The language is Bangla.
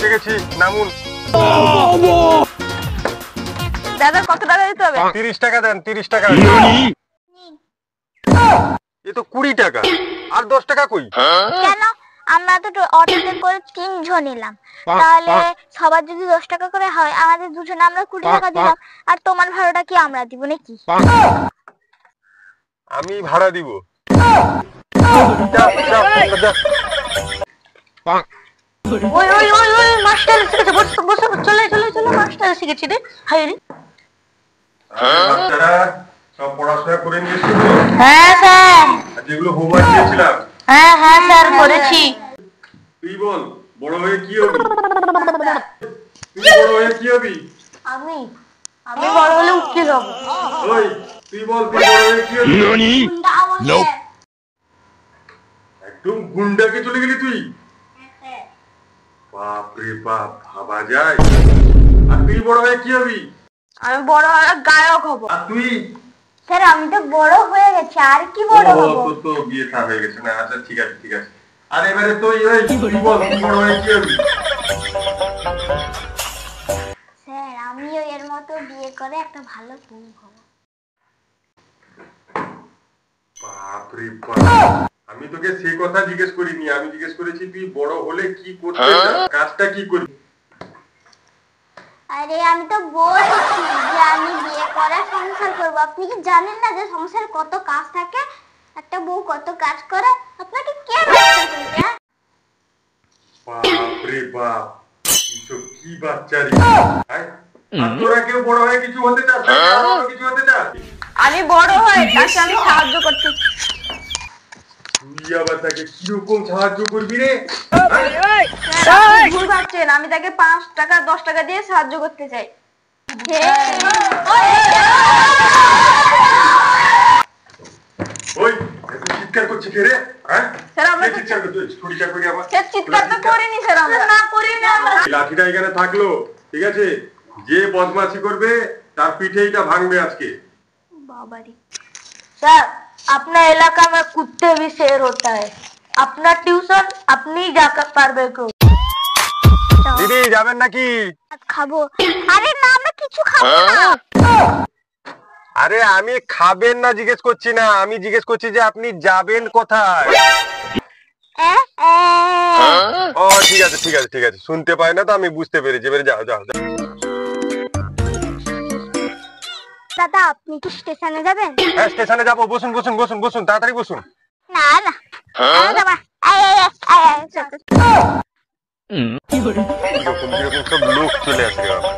উঠে গেছি, নামুন। দাদা কত টাকা দিতে হবে? 30 টাকা দেন, 30 টাকা। এ তো 20 টাকা, আর 10 টাকা কই? কেন? আমরা তো অটোতে করে 3 জন এলাম, তাহলে সবার যদি 10 টাকা করে হয়, আমাদের দুজনে আমরা 20 টাকা দিলাম, আর তোমার ভাড়াটা কি আমরা দিব নাকি? আমি ভাড়া দিব। ওই ওই ওই ওই মাস্টার এসে গেছে, বস বস, চলে চলে চলে, মাস্টার এসে গেছে রে। হাই রে। বাচ্চারা সব পড়াশোনা করে নিয়েছো? হ্যাঁ স্যার। আর যেগুলো হোমওয়ার্ক দিয়েছিলাম? হ্যাঁ হ্যাঁ স্যার, করেছি। তুই বল, বড় হয়ে কি হবি? তুই বড় হয়ে কি হবি? আমি আমি বড় হলে উকিল হব। ওই তুই বল, তুই বড় হয়ে কি হবি? একদম গুন্ডাকে চলে গেলি তুই। বাপ রে বাপ, ভাবা যায়। আর তুই বড় হয়ে কি হবি? আমি বড় হলে গায়ক হব। আর তুই? স্যার আমি তো বড় হয়ে গেছি, আর কি বড় হব? তোর তো বিয়ে থা হয়ে গেছে না? আচ্ছা ঠিক আছে ঠিক আছে। আর এবারে তুই ওই তুই বল, তুই বড় হয়ে কি হবি? স্যার আমিও এর মতো বিয়ে করে একটা ভালো বউ হব। বাপ রে বাপ, আমি তোকে সেই কথা জিজ্ঞেস করিনি, আমি জিজ্ঞেস করেছি তুই বড় হলে কি করতে চাস, কাজটা কি করবি? আরে আমি তো বলছি যে আমি বিয়ে করে সংসার করবো। আপনি কি জানেন না যে সংসারে কত কাজ থাকে? একটা বউ কত কাজ করে, আপনাকে কে বাচ্চা করবে? বাপ রে বাপ, এসব কি বাচ্চা রে? আর তোরা কেউ বড় হয়ে কিছু হতে চাস? কিছু হতে চাস? আমি বড় হয়ে তাকে আমি সাহায্য করতে। তুই আবার তাকে কিরকম সাহায্য করবি রে? ভুল ভাবছেন, আমি তাকে 5 টাকা 10 টাকা দিয়ে সাহায্য করতে চাই। ওই এত চিৎকার করছিস কে রে? হ্যাঁ স্যার আমরা চিৎকার করছিস, ছুরিটা করি আবার। স্যার চিৎকার তো করিনি স্যার, আমরা না করিনি আমরা। লাঠিটা এখানে থাকলো, ঠিক আছে? যে বদমাশি করবে তার পিঠে এটা ভাঙবে আজকে। বাবারে सर अपना इलाका में कुत्ते भी शेर होता है। अपना ट्यूशन अपनी जाकर पढ़वे को। দিদি যাবেন নাকি? খাবো। আরে না, আমরা কিছু খাবো না। আরে আমি খাবেন না জিজ্ঞেস করছি না, আমি জিজ্ঞেস করছি যে আপনি যাবেন কোথায়? ও ঠিক আছে ঠিক আছে ঠিক আছে, শুনতে পাই না তো, আমি বুঝতে পেরেছি। এবারে যাও যাও যাও। দাদা আপনি কি স্টেশনে যাবেন? হ্যাঁ স্টেশনে যাবো, বসুন বসুন বসুন বসুন, তাড়াতাড়ি বসুন। না না, কিরকম কিরকম সব লোক চলে আসে রে বাবা।